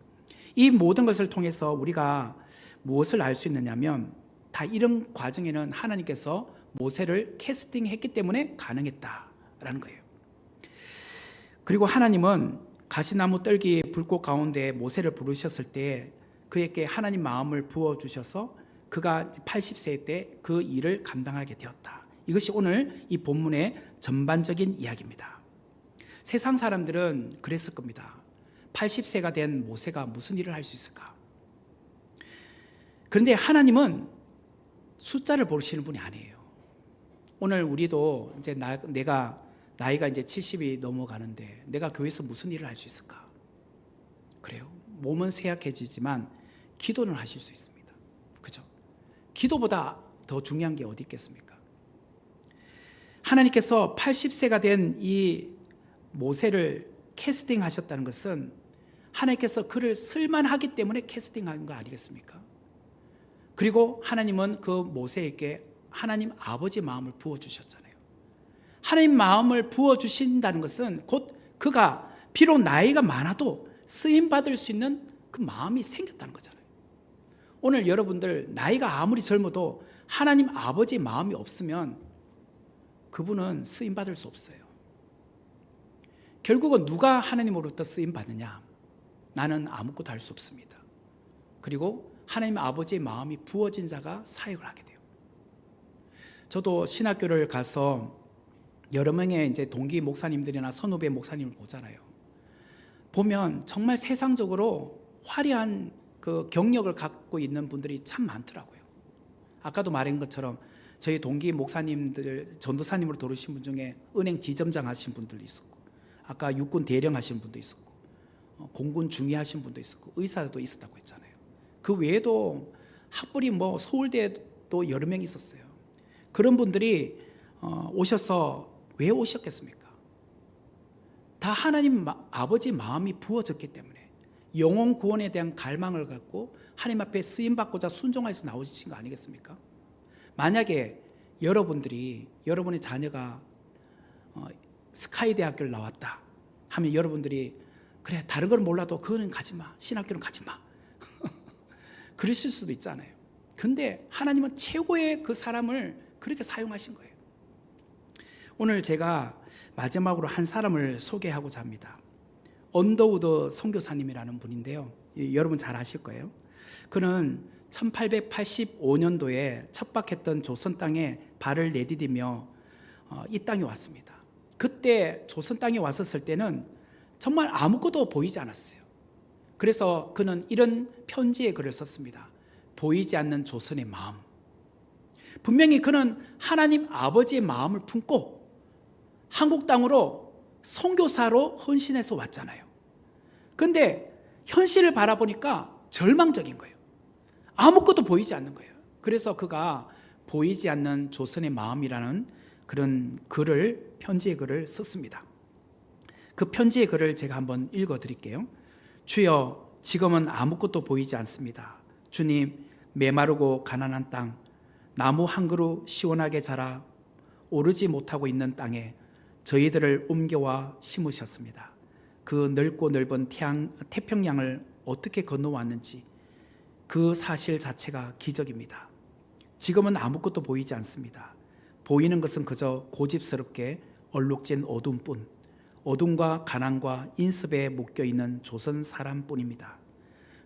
이 모든 것을 통해서 우리가 무엇을 알 수 있느냐면 다 이런 과정에는 하나님께서 모세를 캐스팅했기 때문에 가능했다라는 거예요. 그리고 하나님은 가시나무 떨기 불꽃 가운데 모세를 부르셨을 때 그에게 하나님 마음을 부어주셔서 그가 80세 때 그 일을 감당하게 되었다. 이것이 오늘 이 본문의 전반적인 이야기입니다. 세상 사람들은 그랬을 겁니다. 80세가 된 모세가 무슨 일을 할 수 있을까? 그런데 하나님은 숫자를 보시는 분이 아니에요. 오늘 우리도 이제 내가 나이가 이제 70이 넘어가는데 내가 교회에서 무슨 일을 할 수 있을까? 그래요. 몸은 쇠약해지지만 기도는 하실 수 있습니다. 그죠? 기도보다 더 중요한 게 어디 있겠습니까? 하나님께서 80세가 된 이 모세를 캐스팅하셨다는 것은 하나님께서 그를 쓸만하기 때문에 캐스팅한 거 아니겠습니까? 그리고 하나님은 그 모세에게 하나님 아버지 마음을 부어주셨잖아요. 하나님 마음을 부어주신다는 것은 곧 그가 비록 나이가 많아도 쓰임받을 수 있는 그 마음이 생겼다는 거잖아요. 오늘 여러분들 나이가 아무리 젊어도 하나님 아버지의 마음이 없으면 그분은 쓰임받을 수 없어요. 결국은 누가 하나님으로부터 쓰임받느냐? 나는 아무것도 할 수 없습니다. 그리고 하나님 아버지의 마음이 부어진 자가 사역을 하게 돼요. 저도 신학교를 가서 여러 명의 이제 동기 목사님들이나 선후배 목사님을 보잖아요. 보면 정말 세상적으로 화려한 그 경력을 갖고 있는 분들이 참 많더라고요. 아까도 말한 것처럼 저희 동기 목사님들 전도사님으로 들어오신 분 중에 은행 지점장 하신 분들도 있었고, 아까 육군 대령 하신 분도 있었고, 공군 중위 하신 분도 있었고, 의사도 있었다고 했잖아요. 그 외에도 학벌이 뭐 서울대도 여러 명 있었어요. 그런 분들이 오셔서 왜 오셨겠습니까? 다 하나님 아버지 마음이 부어졌기 때문에 영혼 구원에 대한 갈망을 갖고 하나님 앞에 쓰임받고자 순종해서 나오신 거 아니겠습니까? 만약에 여러분들이 여러분의 자녀가 스카이 대학교를 나왔다 하면 여러분들이 그래 다른 걸 몰라도 그거는 가지마, 신학교는 가지마 그러실 수도 있잖아요. 근데 하나님은 최고의 그 사람을 그렇게 사용하신 거예요. 오늘 제가 마지막으로 한 사람을 소개하고자 합니다. 언더우드 선교사님이라는 분인데요, 여러분 잘 아실 거예요. 그는 1885년도에 척박했던 조선 땅에 발을 내디디며 이 땅에 왔습니다. 그때 조선 땅에 왔었을 때는 정말 아무것도 보이지 않았어요. 그래서 그는 이런 편지에 글을 썼습니다. 보이지 않는 조선의 마음. 분명히 그는 하나님 아버지의 마음을 품고 한국 땅으로 선교사로 헌신해서 왔잖아요. 그런데 현실을 바라보니까 절망적인 거예요. 아무것도 보이지 않는 거예요. 그래서 그가 보이지 않는 조선의 마음이라는 그런 글을, 편지의 글을 썼습니다. 그 편지의 글을 제가 한번 읽어드릴게요. 주여, 지금은 아무것도 보이지 않습니다. 주님, 메마르고 가난한 땅, 나무 한 그루 시원하게 자라 오르지 못하고 있는 땅에 저희들을 옮겨와 심으셨습니다. 그 넓고 넓은 태평양을 어떻게 건너왔는지 그 사실 자체가 기적입니다. 지금은 아무것도 보이지 않습니다. 보이는 것은 그저 고집스럽게 얼룩진 어둠뿐, 어둠과 가난과 인습에 묶여있는 조선 사람뿐입니다.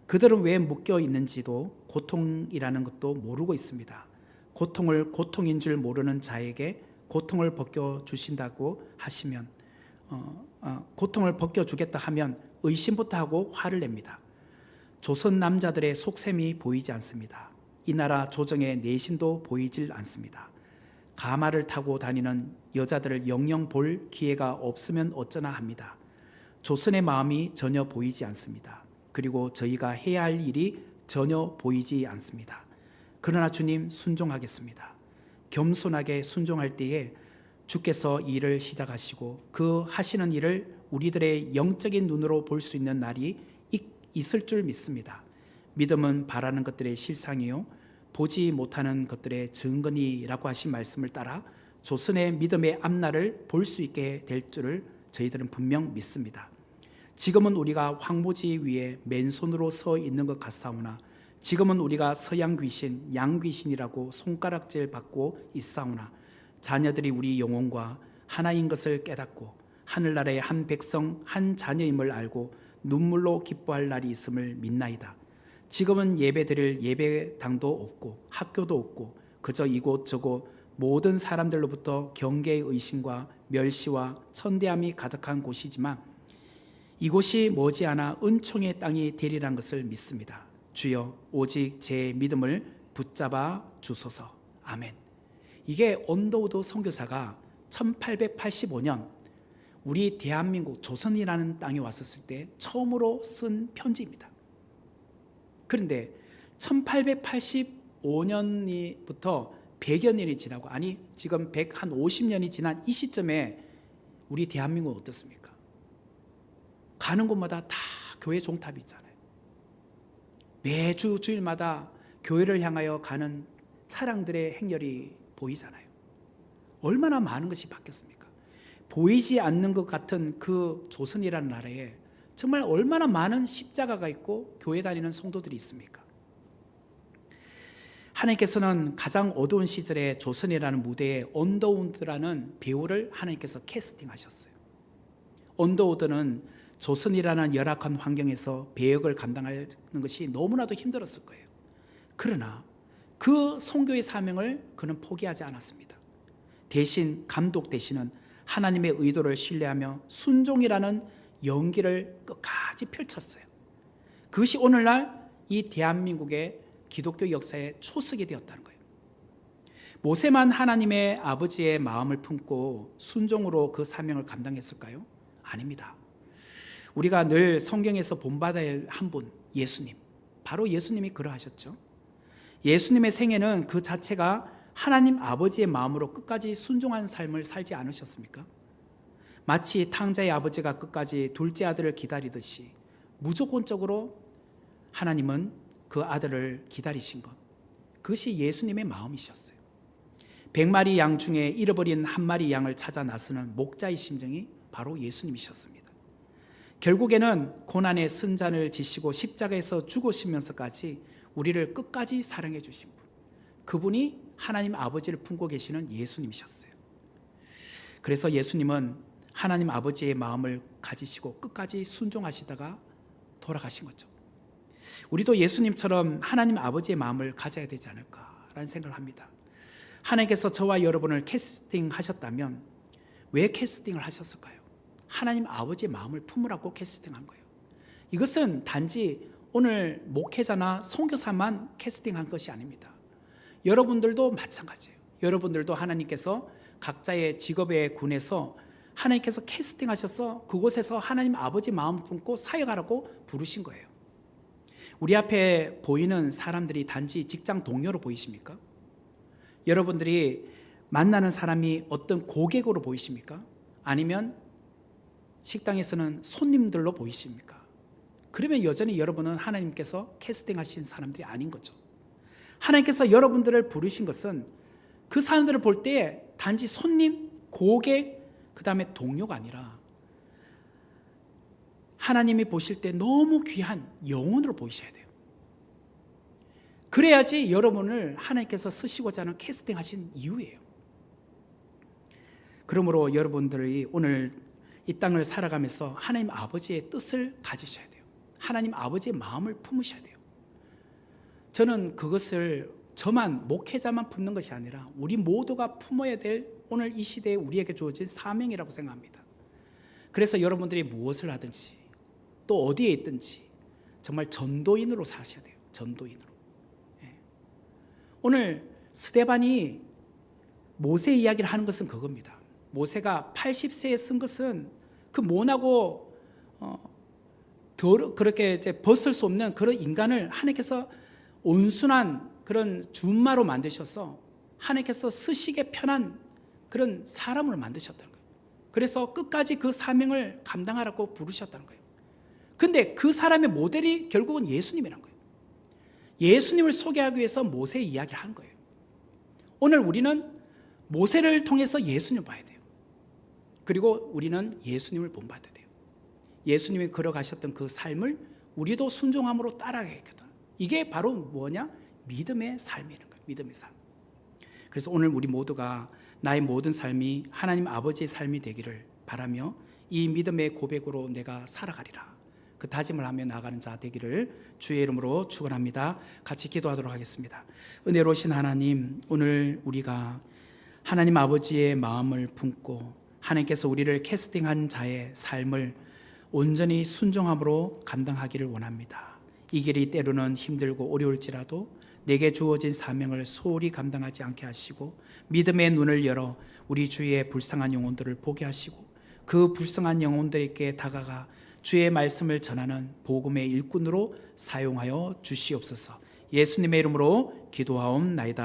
그들은 왜 묶여있는지도 고통이라는 것도 모르고 있습니다. 고통을 고통인 줄 모르는 자에게 고통을 벗겨주신다고 하시면 고통을 벗겨주겠다 하면 의심부터 하고 화를 냅니다. 조선 남자들의 속셈이 보이지 않습니다. 이 나라 조정의 내심도 보이질 않습니다. 가마를 타고 다니는 여자들을 영영 볼 기회가 없으면 어쩌나 합니다. 조선의 마음이 전혀 보이지 않습니다. 그리고 저희가 해야 할 일이 전혀 보이지 않습니다. 그러나 주님, 순종하겠습니다. 겸손하게 순종할 때에 주께서 일을 시작하시고 그 하시는 일을 우리들의 영적인 눈으로 볼 수 있는 날이 있을 줄 믿습니다. 믿음은 바라는 것들의 실상이요 보지 못하는 것들의 증거니라고 하신 말씀을 따라 조선의 믿음의 앞날을 볼 수 있게 될 줄을 저희들은 분명 믿습니다. 지금은 우리가 황무지 위에 맨손으로 서 있는 것 같사오나 지금은 우리가 서양 귀신, 양 귀신이라고 손가락질 받고 있사오나 자녀들이 우리 영혼과 하나인 것을 깨닫고 하늘나라의 한 백성, 한 자녀임을 알고 눈물로 기뻐할 날이 있음을 믿나이다. 지금은 예배드릴 예배당도 없고 학교도 없고 그저 이곳저곳 모든 사람들로부터 경계의 의심과 멸시와 천대함이 가득한 곳이지만 이곳이 머지않아 은총의 땅이 되리란 것을 믿습니다. 주여 오직 제 믿음을 붙잡아 주소서. 아멘. 이게 언더우드 선교사가 1885년 우리 대한민국 조선이라는 땅에 왔었을 때 처음으로 쓴 편지입니다. 그런데 1885년부터 100여 년이 지나고, 아니 지금 150년이 지난 이 시점에 우리 대한민국은 어떻습니까? 가는 곳마다 다 교회 종탑이 있잖아요. 매주 주일마다 교회를 향하여 가는 차량들의 행렬이 보이잖아요. 얼마나 많은 것이 바뀌었습니까? 보이지 않는 것 같은 그 조선이라는 나라에 정말 얼마나 많은 십자가가 있고 교회 다니는 성도들이 있습니까? 하나님께서는 가장 어두운 시절에 조선이라는 무대에 언더우드라는 배우를 하나님께서 캐스팅하셨어요. 언더우드는 조선이라는 열악한 환경에서 배역을 감당하는 것이 너무나도 힘들었을 거예요. 그러나 그 선교의 사명을 그는 포기하지 않았습니다. 대신 감독 대신은 하나님의 의도를 신뢰하며 순종이라는 연기를 끝까지 펼쳤어요. 그것이 오늘날 이 대한민국의 기독교 역사의 초석이 되었다는 거예요. 모세만 하나님의 아버지의 마음을 품고 순종으로 그 사명을 감당했을까요? 아닙니다. 우리가 늘 성경에서 본받아야 할 한 분, 예수님. 바로 예수님이 그러하셨죠. 예수님의 생애는 그 자체가 하나님 아버지의 마음으로 끝까지 순종한 삶을 살지 않으셨습니까? 마치 탕자의 아버지가 끝까지 둘째 아들을 기다리듯이 무조건적으로 하나님은 그 아들을 기다리신 것, 그것이 예수님의 마음이셨어요. 100마리 양 중에 잃어버린 한 마리 양을 찾아 나서는 목자의 심정이 바로 예수님이셨습니다. 결국에는 고난의 승잔을 지시고 십자가에서 죽으시면서까지 우리를 끝까지 사랑해 주신 분, 그분이 하나님 아버지를 품고 계시는 예수님이셨어요. 그래서 예수님은 하나님 아버지의 마음을 가지시고 끝까지 순종하시다가 돌아가신 거죠. 우리도 예수님처럼 하나님 아버지의 마음을 가져야 되지 않을까라는 생각을 합니다. 하나님께서 저와 여러분을 캐스팅하셨다면 왜 캐스팅을 하셨을까요? 하나님 아버지의 마음을 품으라고 캐스팅한 거예요. 이것은 단지 오늘 목회자나 선교사만 캐스팅한 것이 아닙니다. 여러분들도 마찬가지예요. 여러분들도 하나님께서 각자의 직업의 군에서 하나님께서 캐스팅하셔서 그곳에서 하나님 아버지 마음을 품고 사역하라고 부르신 거예요. 우리 앞에 보이는 사람들이 단지 직장 동료로 보이십니까? 여러분들이 만나는 사람이 어떤 고객으로 보이십니까? 아니면 식당에서는 손님들로 보이십니까? 그러면 여전히 여러분은 하나님께서 캐스팅하신 사람들이 아닌 거죠. 하나님께서 여러분들을 부르신 것은 그 사람들을 볼 때 단지 손님, 고객, 그 다음에 동료가 아니라 하나님이 보실 때 너무 귀한 영혼으로 보이셔야 돼요. 그래야지 여러분을 하나님께서 쓰시고자 하는 캐스팅하신 이유예요. 그러므로 여러분들이 오늘 이 땅을 살아가면서 하나님 아버지의 뜻을 가지셔야 돼요. 하나님 아버지의 마음을 품으셔야 돼요. 저는 그것을 저만, 목회자만 품는 것이 아니라 우리 모두가 품어야 될 오늘 이 시대에 우리에게 주어진 사명이라고 생각합니다. 그래서 여러분들이 무엇을 하든지 또 어디에 있든지 정말 전도인으로 사셔야 돼요. 전도인으로. 오늘 스데반이 모세 이야기를 하는 것은 그겁니다. 모세가 80세에 쓴 것은 그 모나고 그렇게 이제 벗을 수 없는 그런 인간을 하나님께서 온순한 그런 준마로 만드셔서 하나님께서 쓰시기에 편한 그런 사람을 만드셨다는 거예요. 그래서 끝까지 그 사명을 감당하라고 부르셨다는 거예요. 근데 그 사람의 모델이 결국은 예수님이란 거예요. 예수님을 소개하기 위해서 모세 이야기를 한 거예요. 오늘 우리는 모세를 통해서 예수님을 봐야 돼요. 그리고 우리는 예수님을 본받아야 돼요. 예수님이 걸어가셨던 그 삶을 우리도 순종함으로 따라가야겠다. 이게 바로 뭐냐? 믿음의 삶이라는 거예요. 믿음의 삶. 그래서 오늘 우리 모두가 나의 모든 삶이 하나님 아버지의 삶이 되기를 바라며 이 믿음의 고백으로 내가 살아가리라, 그 다짐을 하며 나아가는 자 되기를 주의 이름으로 축원합니다. 같이 기도하도록 하겠습니다. 은혜로우신 하나님, 오늘 우리가 하나님 아버지의 마음을 품고 하나님께서 우리를 캐스팅한 자의 삶을 온전히 순종함으로 감당하기를 원합니다. 이 길이 때로는 힘들고 어려울지라도 내게 주어진 사명을 소홀히 감당하지 않게 하시고 믿음의 눈을 열어 우리 주위의 불쌍한 영혼들을 보게 하시고 그 불쌍한 영혼들에게 다가가 주의 말씀을 전하는 복음의 일꾼으로 사용하여 주시옵소서. 예수님의 이름으로 기도하옵나이다.